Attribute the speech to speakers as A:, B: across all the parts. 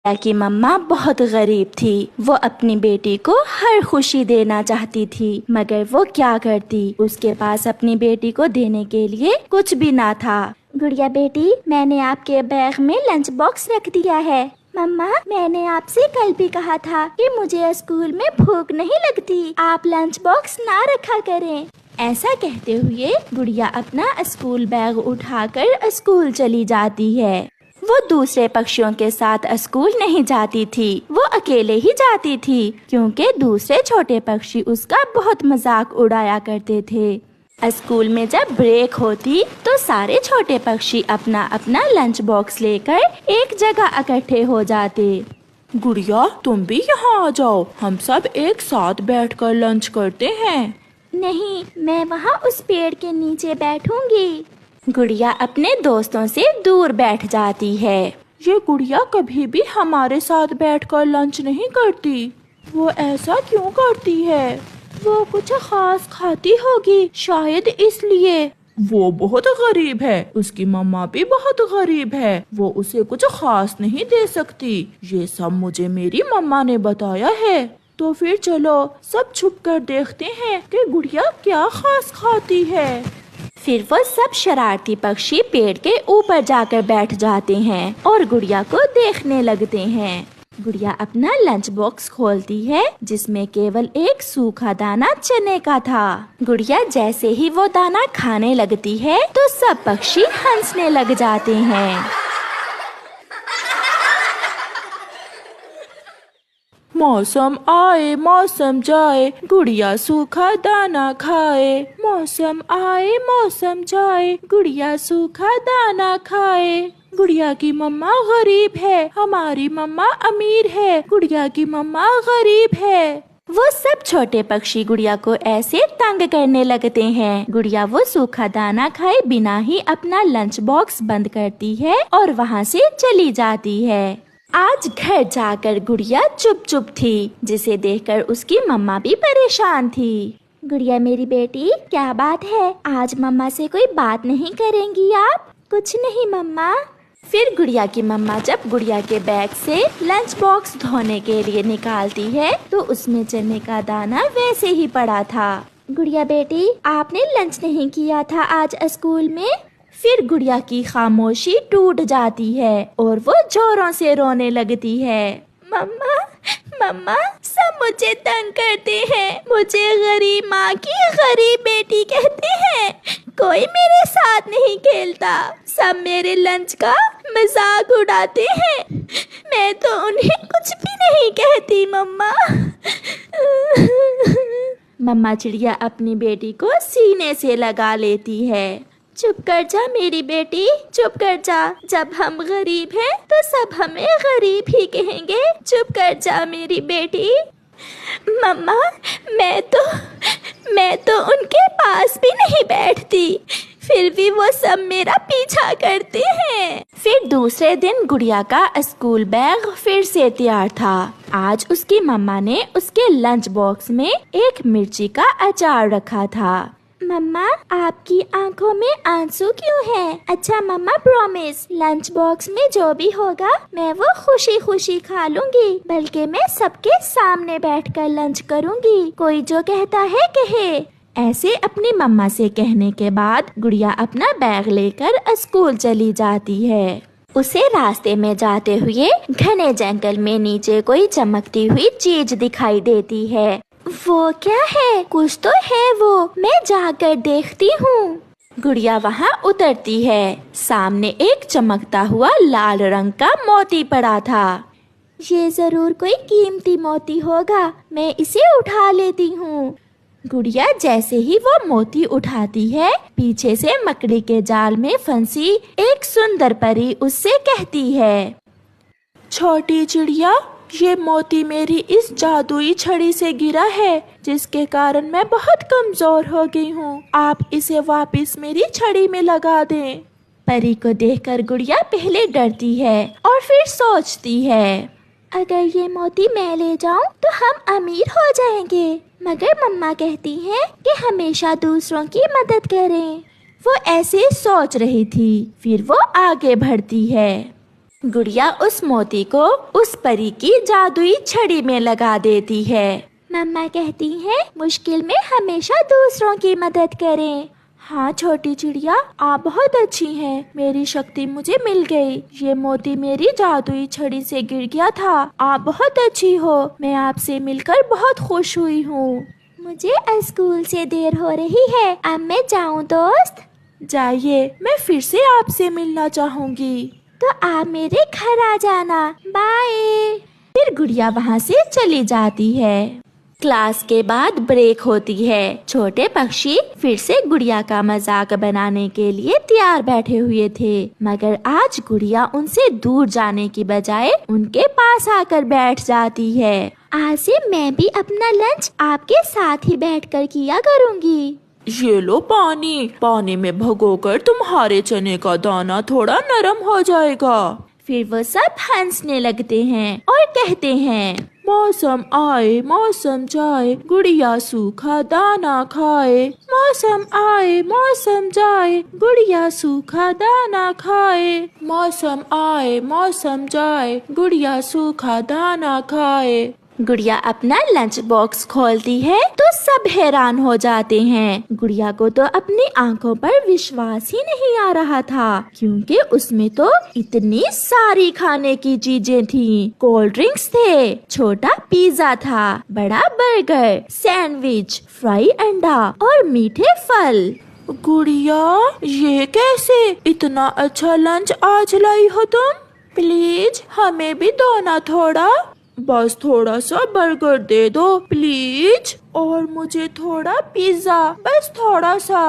A: की मम्मा बहुत गरीब थी। वो अपनी बेटी को हर खुशी देना चाहती थी, मगर वो क्या करती, उसके पास अपनी बेटी को देने के लिए कुछ भी ना था।
B: गुड़िया बेटी, मैंने आपके बैग में लंच बॉक्स रख दिया है। मम्मा, मैंने आपसे कल भी कहा था कि मुझे स्कूल में भूख नहीं लगती, आप लंच बॉक्स ना रखा करें।
A: ऐसा कहते हुए गुड़िया अपना स्कूल बैग उठाकर स्कूल चली जाती है। वो दूसरे पक्षियों के साथ स्कूल नहीं जाती थी, वो अकेले ही जाती थी, क्योंकि दूसरे छोटे पक्षी उसका बहुत मजाक उड़ाया करते थे। स्कूल में जब ब्रेक होती तो सारे छोटे पक्षी अपना अपना लंच बॉक्स लेकर एक जगह इकट्ठे हो जाते।
C: गुड़िया, तुम भी यहाँ आ जाओ, हम सब एक साथ बैठकर लंच करते हैं।
B: नहीं, मैं वहाँ उस पेड़ के नीचे बैठूंगी।
A: गुड़िया अपने दोस्तों से दूर बैठ जाती है।
C: ये गुड़िया कभी भी हमारे साथ बैठकर लंच नहीं करती, वो ऐसा क्यों करती है? वो कुछ खास खाती होगी, शायद इसलिए। वो बहुत गरीब है, उसकी मम्मा भी बहुत गरीब है, वो उसे कुछ खास नहीं दे सकती। ये सब मुझे मेरी मम्मा ने बताया है। तो फिर चलो सब छुपकर देखते हैं कि गुड़िया क्या खास खाती है।
A: फिर वो सब शरारती पक्षी पेड़ के ऊपर जाकर बैठ जाते हैं और गुड़िया को देखने लगते हैं। गुड़िया अपना लंच बॉक्स खोलती है, जिसमें केवल एक सूखा दाना चने का था। गुड़िया जैसे ही वो दाना खाने लगती है तो सब पक्षी हंसने लग जाते हैं।
C: मौसम आए मौसम जाए, गुड़िया सूखा दाना खाए। मौसम आए मौसम जाए, गुड़िया सूखा दाना खाए। गुड़िया की मम्मा गरीब है, हमारी मम्मा अमीर है। गुड़िया की मम्मा गरीब है।
A: वो सब छोटे पक्षी गुड़िया को ऐसे तंग करने लगते हैं। गुड़िया वो सूखा दाना खाए बिना ही अपना लंच बॉक्स बंद करती है और वहाँ से चली जाती है। आज घर जाकर गुड़िया चुप चुप थी, जिसे देखकर उसकी मम्मा भी परेशान थी।
B: गुड़िया मेरी बेटी, क्या बात है, आज मम्मा से कोई बात नहीं करेंगी आप? कुछ नहीं मम्मा।
A: फिर गुड़िया की मम्मा जब गुड़िया के बैग से लंच बॉक्स धोने के लिए निकालती है तो उसमें चने का दाना वैसे ही पड़ा था।
B: गुड़िया बेटी, आपने लंच नहीं किया था आज स्कूल में?
A: फिर गुड़िया की खामोशी टूट जाती है और वो जोरों से रोने लगती है।
B: मम्मा, मम्मा, सब मुझे तंग करते हैं, मुझे गरीब माँ की गरीब बेटी कहते हैं। कोई मेरे साथ नहीं खेलता, सब मेरे लंच का मजाक उड़ाते हैं। मैं तो उन्हें कुछ भी नहीं कहती मम्मा।
A: मम्मा चिड़िया अपनी बेटी को सीने से लगा लेती है।
B: चुप कर जा मेरी बेटी, चुप कर जा। जब हम गरीब हैं तो सब हमें गरीब ही कहेंगे। चुप कर जा मेरी बेटी। मम्मा, मैं तो उनके पास भी नहीं बैठती, फिर भी वो सब मेरा पीछा करते हैं।
A: फिर दूसरे दिन गुड़िया का स्कूल बैग फिर से तैयार था। आज उसकी मम्मा ने उसके लंच बॉक्स में एक मिर्ची का अचार रखा था।
B: मम्मा, आपकी आंखों में आंसू क्यों हैं? अच्छा मम्मा, प्रॉमिस, लंच बॉक्स में जो भी होगा मैं वो खुशी खुशी खा लूंगी, बल्कि मैं सबके सामने बैठकर लंच करूंगी। कोई जो कहता है कहे।
A: ऐसे अपनी मम्मा से कहने के बाद गुड़िया अपना बैग लेकर स्कूल चली जाती है। उसे रास्ते में जाते हुए घने जंगल में नीचे कोई चमकती हुई चीज दिखाई देती है।
B: वो क्या है? कुछ तो है वो, मैं जाकर देखती हूँ।
A: गुड़िया वहाँ उतरती है। सामने एक चमकता हुआ लाल रंग का मोती पड़ा था।
B: ये जरूर कोई कीमती मोती होगा, मैं इसे उठा लेती हूँ।
A: गुड़िया जैसे ही वो मोती उठाती है, पीछे से मकड़ी के जाल में फंसी एक सुंदर परी उससे कहती है,
C: छोटी चिड़िया, ये मोती मेरी इस जादुई छड़ी से गिरा है, जिसके कारण मैं बहुत कमजोर हो गई हूँ। आप इसे वापस मेरी छड़ी में लगा दें।
A: परी को देखकर गुड़िया पहले डरती है और फिर सोचती है,
B: अगर ये मोती मैं ले जाऊं तो हम अमीर हो जाएंगे, मगर मम्मा कहती हैं कि हमेशा दूसरों की मदद करें।
A: वो ऐसे सोच रही थी। फिर वो आगे बढ़ती है। गुड़िया उस मोती को उस परी की जादुई छड़ी में लगा देती है।
B: मम्मा कहती हैं मुश्किल में हमेशा दूसरों की मदद करें।
C: हाँ छोटी चिड़िया, आप बहुत अच्छी हैं। मेरी शक्ति मुझे मिल गई। ये मोती मेरी जादुई छड़ी से गिर गया था। आप बहुत अच्छी हो। मैं आपसे मिलकर बहुत खुश हुई हूँ।
B: मुझे स्कूल से देर हो रही है, अब मैं जाऊँ दोस्त?
C: जाइए, मैं फिर से आपसे मिलना चाहूँगी।
B: तो आप मेरे घर आ जाना। बाय।
A: फिर गुड़िया वहाँ से चली जाती है। क्लास के बाद ब्रेक होती है। छोटे पक्षी फिर से गुड़िया का मजाक बनाने के लिए तैयार बैठे हुए थे, मगर आज गुड़िया उनसे दूर जाने की बजाय उनके पास आकर बैठ जाती है।
B: आज से मैं भी अपना लंच आपके साथ ही बैठकर किया करूँगी।
C: ये लो पानी। पानी में भिगोकर तुम्हारे चने का दाना थोड़ा नरम हो जाएगा।
A: फिर वो सब हंसने लगते हैं और कहते हैं,
C: मौसम आए मौसम जाए, गुड़िया सूखा दाना खाए। मौसम आए मौसम जाए, गुड़िया सूखा दाना खाए। मौसम आए मौसम जाए, गुड़िया सूखा दाना खाए।
A: गुड़िया अपना लंच बॉक्स खोलती है तो सब हैरान हो जाते हैं। गुड़िया को तो अपनी आंखों पर विश्वास ही नहीं आ रहा था, क्योंकि उसमें तो इतनी सारी खाने की चीजें थीं। कोल्ड ड्रिंक्स थे, छोटा पिज्जा था, बड़ा बर्गर, सैंडविच, फ्राई अंडा और मीठे फल।
C: गुड़िया, ये कैसे? इतना अच्छा लंच आज लाई हो तुम? प्लीज हमें भी दो ना थोड़ा। बस थोड़ा सा बर्गर दे दो प्लीज, और मुझे थोड़ा पिज्जा, बस थोड़ा सा।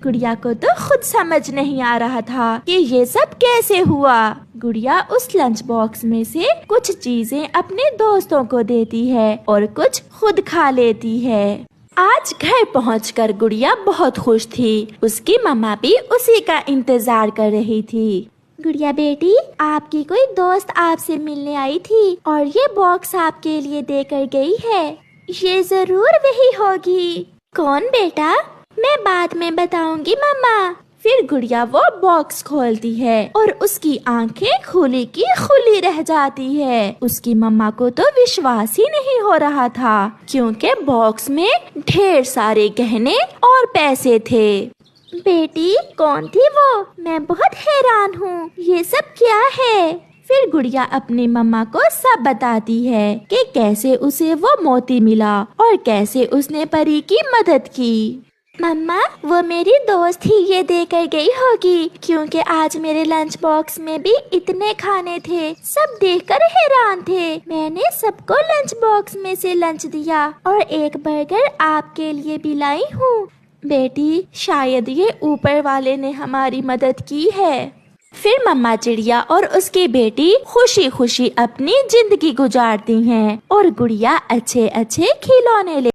A: गुड़िया को तो खुद समझ नहीं आ रहा था कि ये सब कैसे हुआ। गुड़िया उस लंच बॉक्स में से कुछ चीजें अपने दोस्तों को देती है और कुछ खुद खा लेती है। आज घर पहुंचकर गुड़िया बहुत खुश थी। उसकी मम्मा भी उसी का इंतजार कर रही थी।
B: गुड़िया बेटी, आपकी कोई दोस्त आपसे मिलने आई थी और ये बॉक्स आपके लिए देकर गई है। ये जरूर वही होगी।
A: कौन बेटा?
B: मैं बाद में बताऊंगी मम्मा।
A: फिर गुड़िया वो बॉक्स खोलती है और उसकी आंखें खुली की खुली रह जाती है। उसकी मम्मा को तो विश्वास ही नहीं हो रहा था, क्योंकि बॉक्स में ढेर सारे गहने और पैसे थे।
B: बेटी, कौन थी वो? मैं बहुत हैरान हूँ, ये सब क्या है?
A: फिर गुड़िया अपनी मम्मा को सब बताती है कि कैसे उसे वो मोती मिला और कैसे उसने परी की मदद की।
B: मम्मा, वो मेरी दोस्त ही ये देकर गई होगी, क्योंकि आज मेरे लंच बॉक्स में भी इतने खाने थे। सब देखकर हैरान थे। मैंने सबको लंच बॉक्स में से लंच दिया और एक बर्गर आपके लिए भी लाई हूँ।
A: बेटी, शायद ये ऊपर वाले ने हमारी मदद की है। फिर मम्मा चिड़िया और उसकी बेटी खुशी खुशी अपनी जिंदगी गुजारती हैं और गुड़िया अच्छे अच्छे खिलौने ले